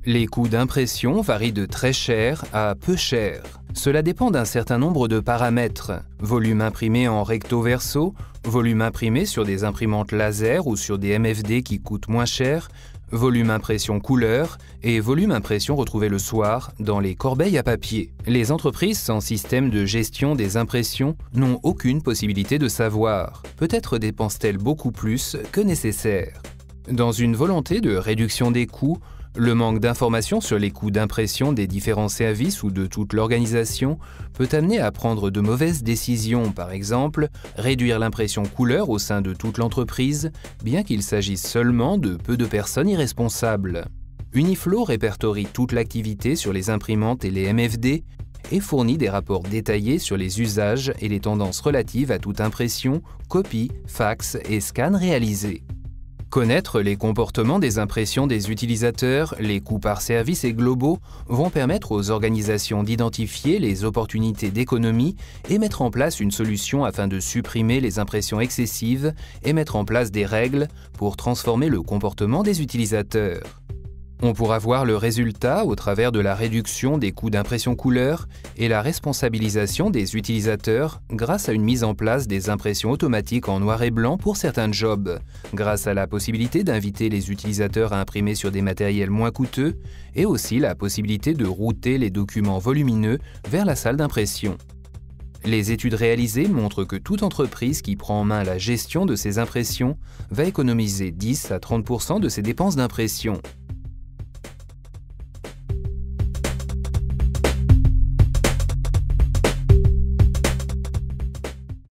Les coûts d'impression varient de très cher à peu cher. Cela dépend d'un certain nombre de paramètres. Volume imprimé en recto-verso, volume imprimé sur des imprimantes laser ou sur des MFD qui coûtent moins cher, volume impression couleur et volume impression retrouvé le soir dans les corbeilles à papier. Les entreprises sans système de gestion des impressions n'ont aucune possibilité de savoir. Peut-être dépensent-elles beaucoup plus que nécessaire. Dans une volonté de réduction des coûts, le manque d'informations sur les coûts d'impression des différents services ou de toute l'organisation peut amener à prendre de mauvaises décisions, par exemple, réduire l'impression couleur au sein de toute l'entreprise, bien qu'il s'agisse seulement de peu de personnes irresponsables. Uniflow répertorie toute l'activité sur les imprimantes et les MFD et fournit des rapports détaillés sur les usages et les tendances relatives à toute impression, copie, fax et scan réalisés. Connaître les comportements des impressions des utilisateurs, les coûts par service et globaux vont permettre aux organisations d'identifier les opportunités d'économie et mettre en place une solution afin de supprimer les impressions excessives et mettre en place des règles pour transformer le comportement des utilisateurs. On pourra voir le résultat au travers de la réduction des coûts d'impression couleur et la responsabilisation des utilisateurs grâce à une mise en place des impressions automatiques en noir et blanc pour certains jobs, grâce à la possibilité d'inviter les utilisateurs à imprimer sur des matériels moins coûteux et aussi la possibilité de router les documents volumineux vers la salle d'impression. Les études réalisées montrent que toute entreprise qui prend en main la gestion de ses impressions va économiser 10 à 30% de ses dépenses d'impression.